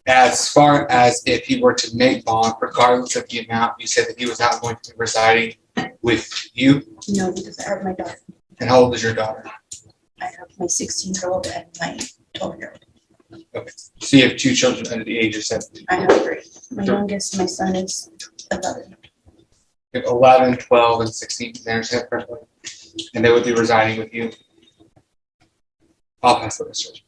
As far as if he were to make bond, regardless of the amount, you said that he was not going to be residing with you. No, because I have my daughter. And how old is your daughter? I have my 16-year-old and my 12-year-old. Okay. So you have two children under the age of 17. I have three. My youngest, my son is 11. You have 11, 12, and 16. Did I understand correctly? And they would be residing with you. I'll pass the list.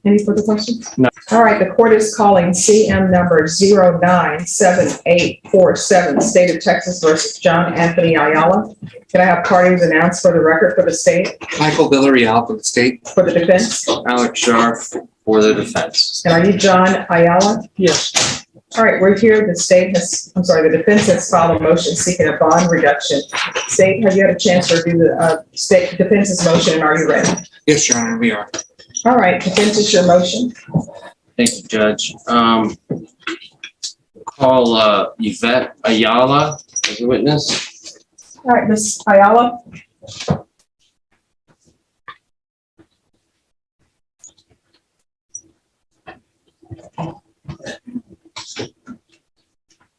Any further questions? No. All right, the court is calling CM number 097847, State of Texas versus John Anthony Ayala. Can I have parties announced for the record for the state, Michael Villarreal for the state. for the defense? Alex Scharf for the defense. And are you John Ayala? Yes. All right, we're here. The the defense has filed a motion seeking a bond reduction. State, have you had a chance to review the state defense's motion, and are you ready? Yes, Your Honor, we are. All right, defense is your motion. Thank you, Judge. Call Yvette Ayala as a witness. All right, Ms. Ayala.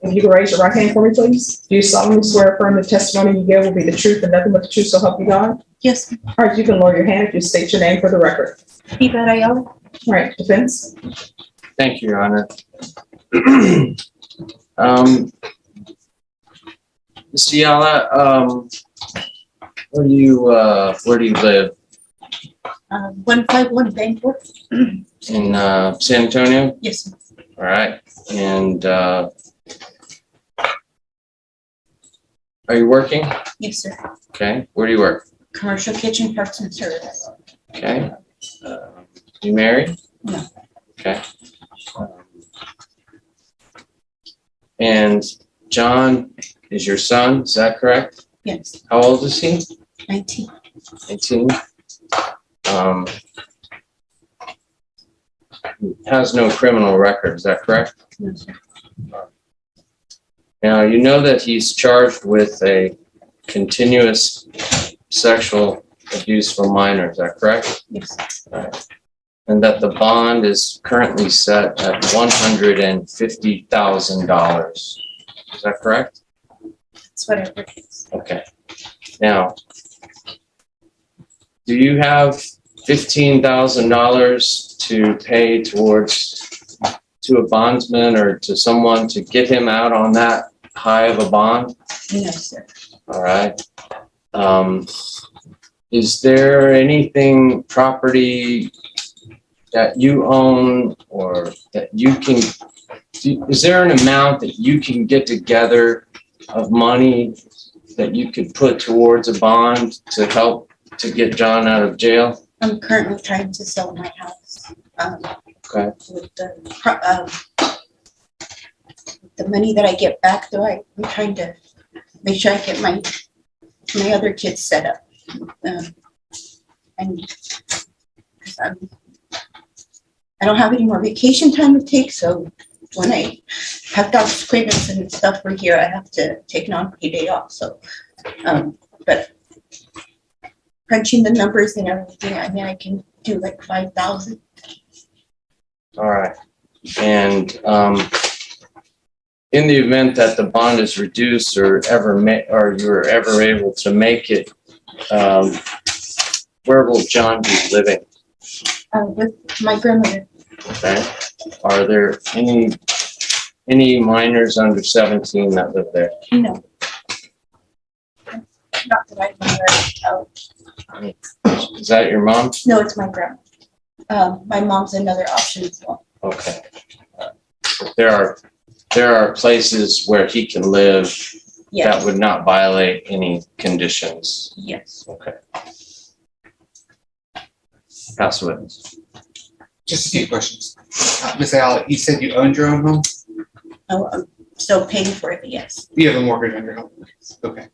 If you can raise your right hand for me, please. Do you solemnly swear or affirm the testimony you give will be the truth and nothing but the truth, so help you God? Yes. All right, you can lower your hand if you state your name for the record. Yvette Ayala. All right, defense. Thank you, Your Honor. Ms. Ayala, where do you live? 151 Bangor. In San Antonio? Yes. All right. And are you working? Yes, sir. Okay. Where do you work? Commercial kitchen, parts and service. Okay. You married? No. Okay. And John is your son, is that correct? Yes. How old is he? 19. 18. Has no criminal record, is that correct? No, sir. Now, you know that he's charged with a continuous sexual abuse for minors, is that correct? Yes. Right. And that the bond is currently set at $150,000. Is that correct? That's what I heard. Okay. Now, do you have $15,000 to pay to a bondsman or to someone to get him out on that high of a bond? No, sir. All right. Is there anything, property that you own or that you can, is there an amount that you can get together of money that you could put towards a bond to help to get John out of jail? I'm currently trying to sell my house. Okay. With the money that I get back, though, I'm trying to make sure I get my other kids set up. And I don't have any more vacation time to take, so when I have doctor's appointments and stuff for here, I have to take an unpaid day off. So, but crunching the numbers and everything, I mean, I can do like 5,000. All right. And in the event that the bond is reduced or you're ever able to make it, where will John be living? With my grandmother. Okay. Are there any minors under 17 that live there? No. Not that I'm aware of. Is that your mom? No, it's my grandma. My mom's another option as well. Okay. There are places where he can live Yes. that would not violate any conditions. Yes. Okay. Pass the witness. Just a few questions. Ms. Ayala, you said you owned your own home? Oh, I'm still paying for it, but yes. You have a mortgage on your home? Okay.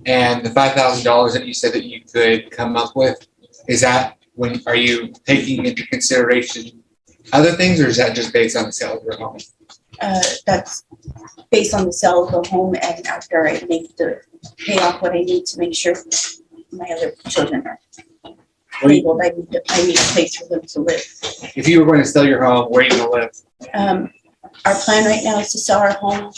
And the $5,000 that you said that you could come up with, is that are you taking into consideration other things, or is that just based on the sale of your home? That's based on the sale of the home, and after I pay off what I need to make sure my other children are. labeled, I need a place for them to live. If you were going to sell your home, where are you gonna live? Our plan right now is to sell our home,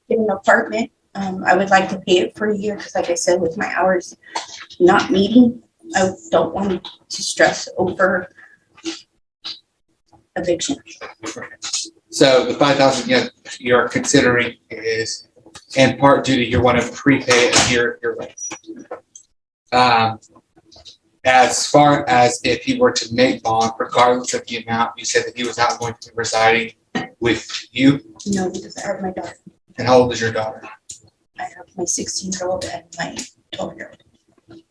get an apartment. I would like to pay it for a year, because like I said, with my hours not meeting, I don't want to stress over eviction. So the 5,000 you're considering is in part due to you want to prepay a year your rent. As far as if he were to make bond, regardless of the amount, you said that he was not going to be residing with you. No, because I have my daughter. And how old is your daughter? I have my 16-year-old and my 12-year-old.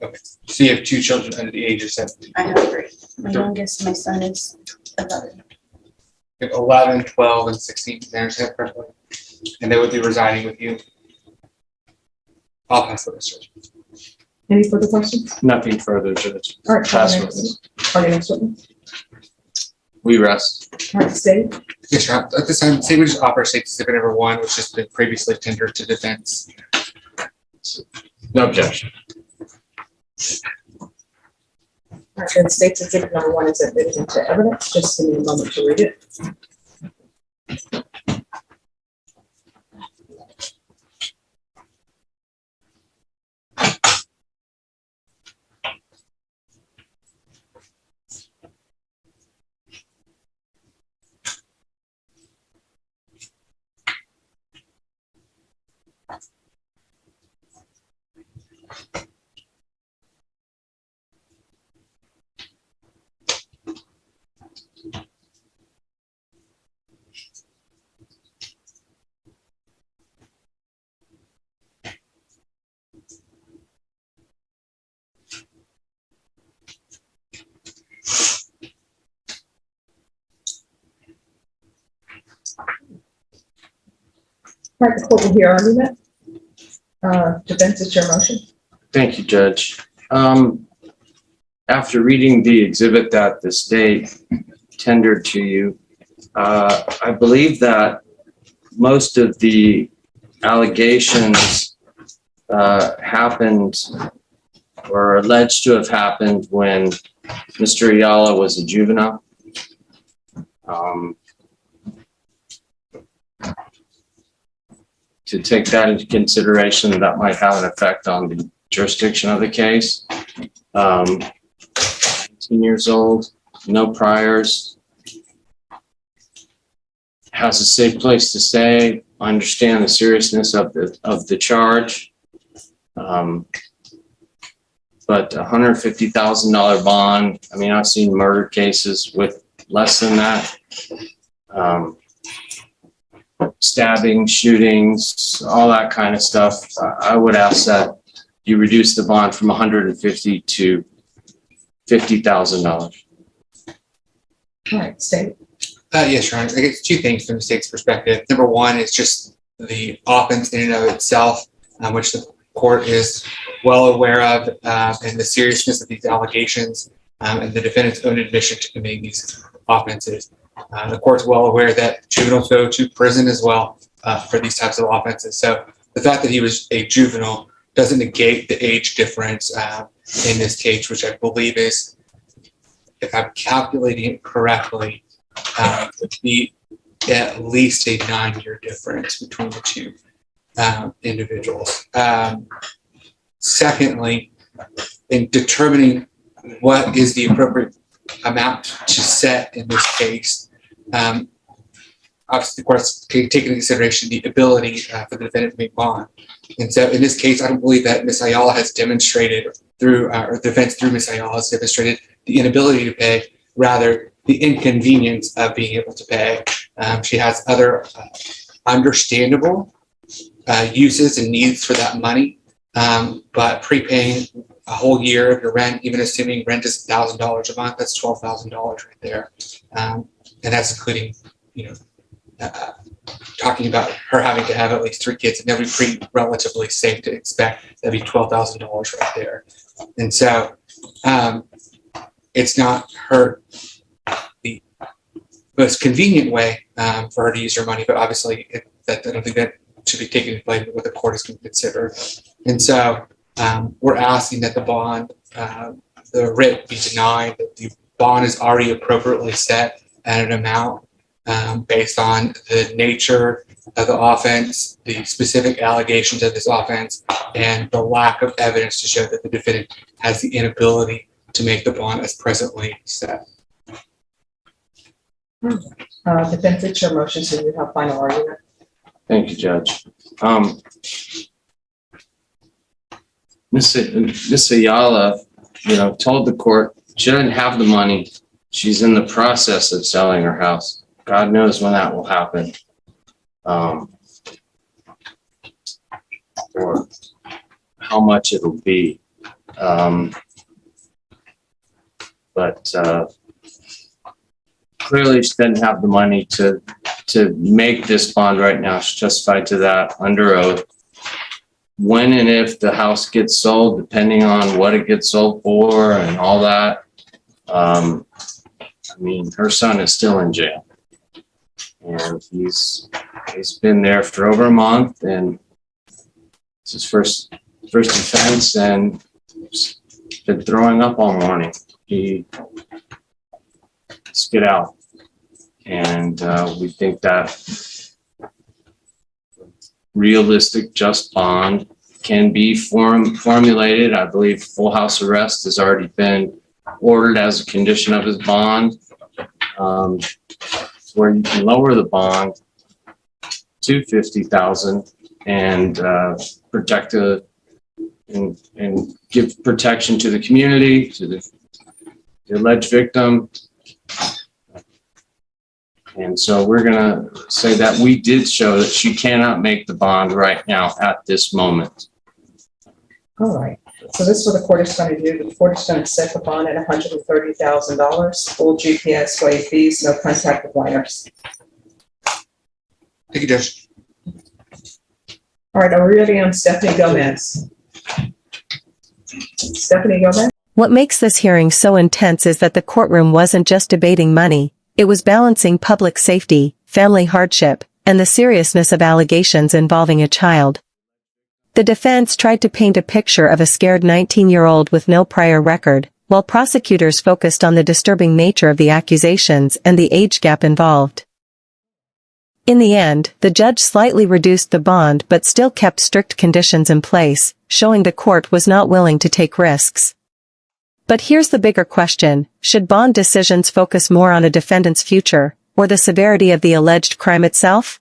Okay. So you have two children under the age of 17. I have 3. My youngest, my son is 11. You have 11, 12, and 16. Did I understand that correctly? And they would be residing with you. I'll pass the research. Any further questions? Nothing further, Judge. All right. Pass Party witness. next witness. We rest. All right, State. Yes, Your Honor. At this time, say we just offer state exhibit number 1, which has been previously tendered to defense. No objection. All right, then State's exhibit number 1 is admitted into evidence. Just give me a moment to read it. All right, the court will hear argument. Defense, it's your motion. Thank you, Judge. After reading the exhibit that the state tendered to you, I believe that most of the allegations happened or are alleged to have happened when Mr. Ayala was a juvenile. To take that into consideration, that might have an effect on the jurisdiction of the case. 19 years old, no priors, has a safe place to stay. I understand the seriousness of the charge. But $150,000 bond, I mean, I've seen murder cases with less than that. Stabbing, shootings, all that kind of stuff. I would ask that you reduce the bond from $150,000 to $50,000. All right, State. Yes, Your Honor. I guess 2 things from the state's perspective. Number 1 is just the offense in and of itself, which the court is well aware of, and the seriousness of these allegations, and the defendant's own admission to committing these offenses. The court's well aware that juveniles go to prison as well for these types of offenses. So the fact that he was a juvenile doesn't negate the age difference in this case, which I believe is, if I'm calculating it correctly, would be at least a 9-year difference between the 2 individuals. Secondly, in determining what is the appropriate amount to set in this case, obviously the court's taking into consideration the ability for the defendant to make bond. And so in this case, I don't believe that Ms. Ayala has demonstrated through, or the defense through Ms. Ayala has demonstrated the inability to pay, rather the inconvenience of being able to pay. She has other understandable uses and needs for that money, but prepaying a whole year of your rent, even assuming rent is $1,000 a month, that's $12,000 right there. And that's including, talking about her having to have at least 3 kids, and that would be pretty relatively safe to expect that'd be $12,000 right there. And so it's not the most convenient way for her to use her money, but obviously I don't think that should be taken into play what the court is going to consider. And so we're asking that the bond the writ be denied, that the bond is already appropriately set at an amount based on the nature of the offense, the specific allegations of this offense, and the lack of evidence to show that the defendant has the inability to make the bond as presently set. Defense, it's your motion, so you have final argument. Thank you, Judge. Ms. Ayala, told the court she doesn't have the money. She's in the process of selling her house. God knows when that will happen. Or how much it'll be. But clearly she doesn't have the money to make this bond right now. She's justified to that under oath. When and if the house gets sold, depending on what it gets sold for and all that, her son is still in jail. And he's been there for over a month, and it's his first offense, and he's been throwing up all morning. He spit out, and we think that realistic just bond can be formulated. I believe full house arrest has already been ordered as a condition of his bond, where you can lower the bond to $50,000 and protect and give protection to the community, to the alleged victim. And so we're gonna say that we did show that she cannot make the bond right now at this moment. All right. So this is what the court is going to do. The court is going to set the bond at $130,000, full GPS, waive fees, no contact with minors. Thank you, Judge. All right, are we ready on Stephanie Gomez? Stephanie Gomez? What makes this hearing so intense is that the courtroom wasn't just debating money, it was balancing public safety, family hardship, and the seriousness of allegations involving a child. The defense tried to paint a picture of a scared 19-year-old with no prior record, while prosecutors focused on the disturbing nature of the accusations and the age gap involved. In the end, the judge slightly reduced the bond but still kept strict conditions in place, showing the court was not willing to take risks. But here's the bigger question: should bond decisions focus more on a defendant's future, or the severity of the alleged crime itself?